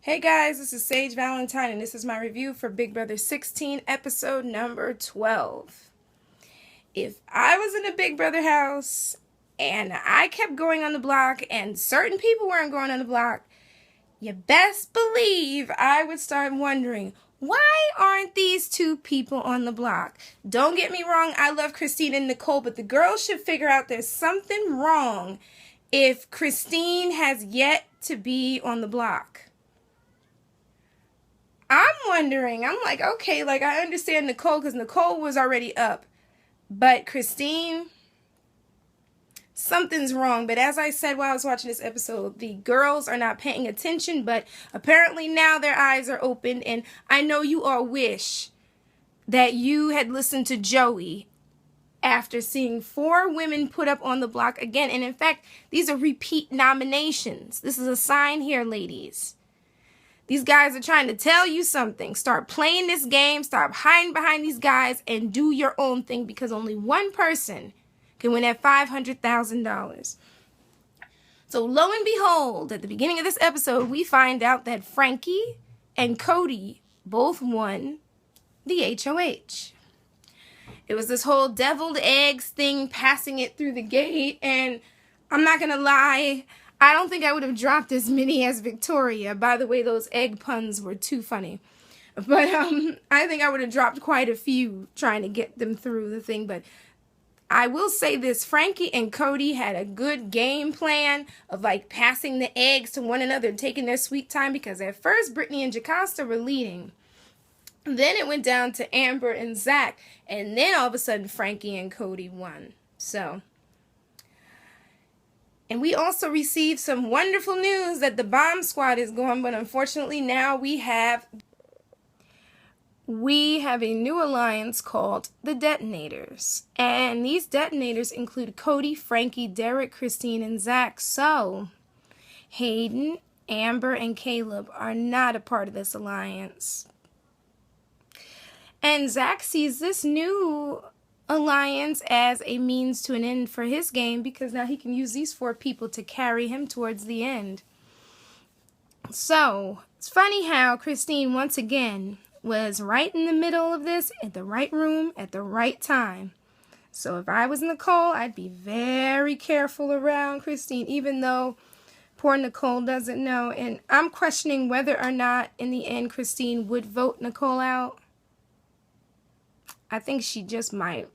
Hey guys, this is Sage Valentine, and this is my review for Big Brother 16, episode number 12. If I was in a Big Brother house and I kept going on the block and certain people weren't going on the block, you best believe I would start wondering, why aren't these two people on the block? Don't get me wrong, I love Christine and Nicole, but the girls should figure out there's something wrong if Christine has yet to be on the block. I'm wondering, I'm like, okay, like I understand Nicole because Nicole was already up. But Christine, something's wrong. But as I said while I was watching this episode, the girls are not paying attention, but apparently now their eyes are opened. And I know you all wish that you had listened to Joey after seeing 4 women put up on the block again. And in fact, these are repeat nominations. This is a sign here, ladies. These guys are trying to tell you something. Start playing this game. Stop hiding behind these guys and do your own thing because only one person can win that $500,000. So lo and behold, at the beginning of this episode, we find out that Frankie and Cody both won the HOH. It was this whole deviled eggs thing, passing it through the gate, and I'm not going to lie, I don't think I would have dropped as many as Victoria. By the way, those egg puns were too funny. But I think I would have dropped quite a few trying to get them through the thing. But I will say this, Frankie and Cody had a good game plan of like passing the eggs to one another and taking their sweet time. Because at first, Brittany and Jocasta were leading. Then it went down to Amber and Zach. And then all of a sudden, Frankie and Cody won. So... And we also received some wonderful news that the bomb squad is gone, but unfortunately now we have a new alliance called the Detonators. And these Detonators include Cody, Frankie, Derek, Christine, and Zach. So Hayden, Amber, and Caleb are not a part of this alliance. And Zach sees this new alliance as a means to an end for his game because now he can use these 4 people to carry him towards the end. So it's funny how Christine once again was right in the middle of this, at the right room at the right time. So if I was Nicole, I'd be very careful around Christine, even though poor Nicole doesn't know. And I'm questioning whether or not in the end Christine would vote Nicole out. I think she just might.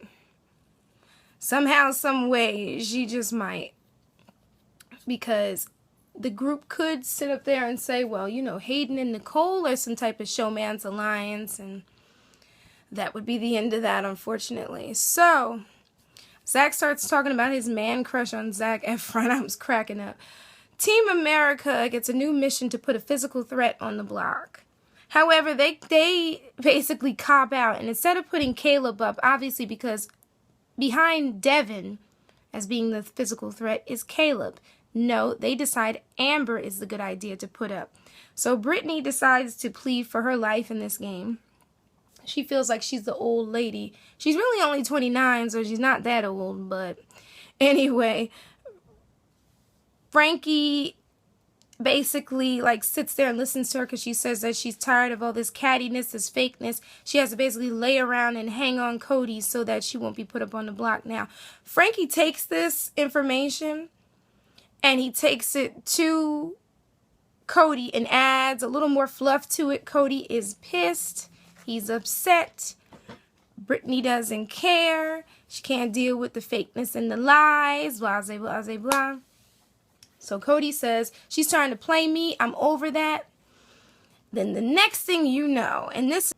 Somehow, some way, she just might. Because the group could sit up there and say, well, you know, Hayden and Nicole are some type of showman's alliance. And that would be the end of that, unfortunately. So, Zach starts talking about his man crush on Zac Efron. I was cracking up. Team America gets a new mission to put a physical threat on the block. However, they basically cop out, and instead of putting Caleb up, obviously because behind Devin as being the physical threat is Caleb. No, they decide Amber is the good idea to put up. So Brittany decides to plead for her life in this game. She feels like she's the old lady. She's really only 29, so she's not that old, but anyway, Frankie basically like sits there and listens to her because she says that she's tired of all this cattiness, this fakeness. She has to basically lay around and hang on Cody so that she won't be put up on the block. Now, Frankie takes this information and he takes it to Cody and adds a little more fluff to it. Cody is pissed. He's upset. Brittany doesn't care. She can't deal with the fakeness and the lies. Blah, blah, blah, blah, blah. So Cody says, she's trying to play me. I'm over that. Then the next thing you know, and this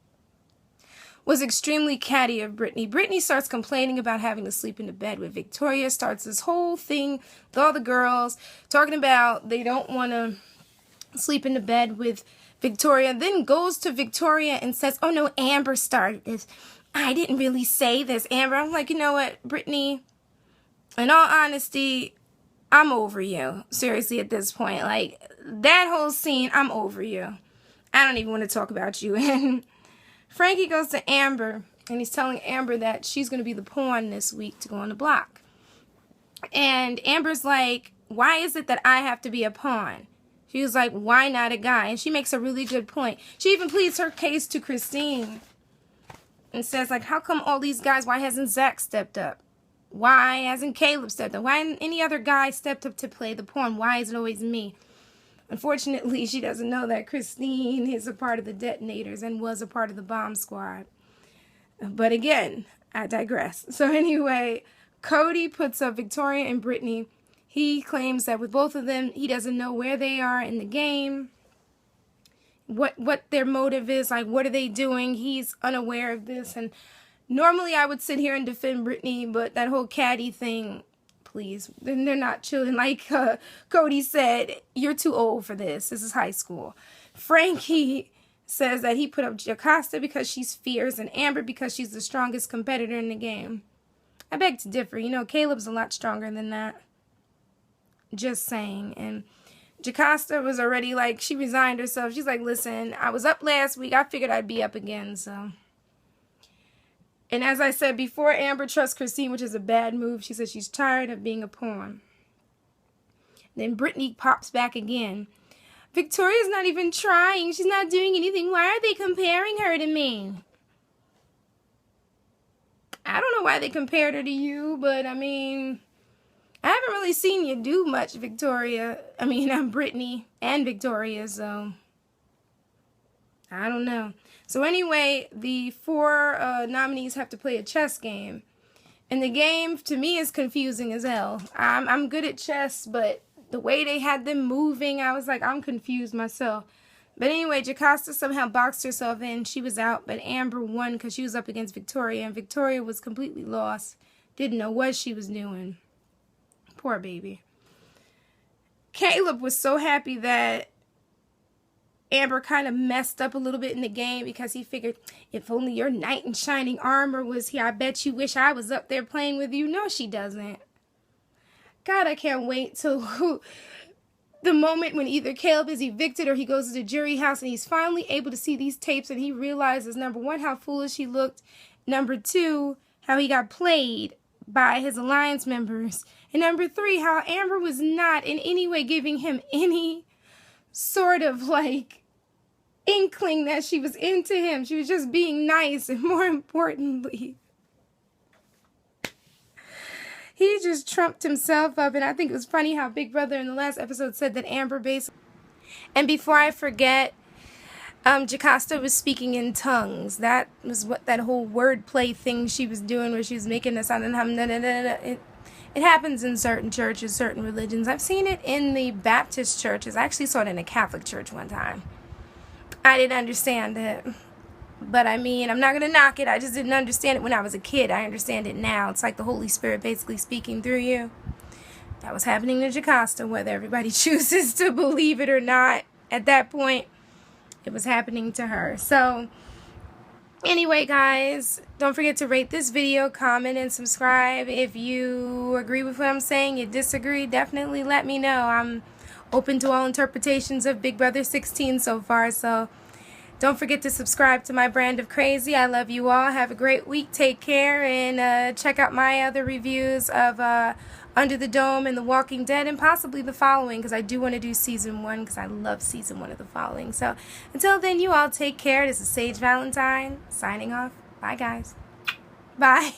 was extremely catty of Brittany. Brittany starts complaining about having to sleep in the bed with Victoria. Starts this whole thing with all the girls. Talking about they don't want to sleep in the bed with Victoria. Then goes to Victoria and says, oh no, Amber started this. I didn't really say this, Amber. I'm like, you know what, Brittany? In all honesty, I'm over you. Seriously, at this point. Like, that whole scene, I'm over you. I don't even want to talk about you. And Frankie goes to Amber, and he's telling Amber that she's going to be the pawn this week to go on the block. And Amber's like, why is it that I have to be a pawn? She was like, why not a guy? And she makes a really good point. She even pleads her case to Christine and says, like, how come all these guys, why hasn't Zach stepped up? Why hasn't Caleb stepped up? Why hasn't any other guy stepped up to play the pawn? Why is it always me? Unfortunately, she doesn't know that Christine is a part of the Detonators and was a part of the bomb squad. But again, I digress. So anyway, Cody puts up Victoria and Brittany. He claims that with both of them, he doesn't know where they are in the game, what their motive is, like what are they doing. He's unaware of this. And normally I would sit here and defend Brittany, but that whole caddy thing, please, they're not children. Like Cody said, you're too old for this. This is high school. Frankie says that he put up Jocasta because she's fierce and Amber because she's the strongest competitor in the game. I beg to differ. You know, Caleb's a lot stronger than that. Just saying. And Jocasta was already like, she resigned herself. She's like, listen, I was up last week. I figured I'd be up again, so. And as I said before, Amber trusts Christine, which is a bad move. She says she's tired of being a pawn. Then Brittany pops back again. Victoria's not even trying. She's not doing anything. Why are they comparing her to me? I don't know why they compared her to you, but I mean, I haven't really seen you do much, Victoria. I mean, I'm Brittany and Victoria, so I don't know. So anyway, the 4 nominees have to play a chess game. And the game, to me, is confusing as hell. I'm good at chess, but the way they had them moving, I was like, I'm confused myself. But anyway, Jocasta somehow boxed herself in. She was out, but Amber won because she was up against Victoria. And Victoria was completely lost. Didn't know what she was doing. Poor baby. Caleb was so happy that Amber kind of messed up a little bit in the game because he figured, if only your knight in shining armor was here, I bet you wish I was up there playing with you. No, she doesn't. God, I can't wait till the moment when either Caleb is evicted or he goes to the jury house and he's finally able to see these tapes and he realizes, number 1, how foolish he looked. Number 2, how he got played by his alliance members. And number 3, how Amber was not in any way giving him any sort of like inkling that she was into him. She was just being nice, and more importantly, he just trumped himself up. And I think it was funny how Big Brother in the last episode said that Amber basically... And before I forget, Jocasta was speaking in tongues. That was what that whole wordplay thing she was doing, where she was making a sound and it happens in certain churches, certain religions. I've seen it in the Baptist churches. I actually saw it in a Catholic church one time. I didn't understand it. But I mean, I'm not going to knock it. I just didn't understand it when I was a kid. I understand it now. It's like the Holy Spirit basically speaking through you. That was happening to Jocasta, whether everybody chooses to believe it or not. At that point, it was happening to her. So anyway, guys, don't forget to rate this video, comment, and subscribe. If you agree with what I'm saying, you disagree, definitely let me know. I'm open to all interpretations of Big Brother 16 so far. So don't forget to subscribe to my brand of crazy. I love you all. Have a great week. Take care. And check out my other reviews of Under the Dome and The Walking Dead, and possibly The Following, because I do want to do season 1, because I love season 1 of The Following. So until then, you all take care. This is Sage Valentine signing off. Bye, guys. Bye.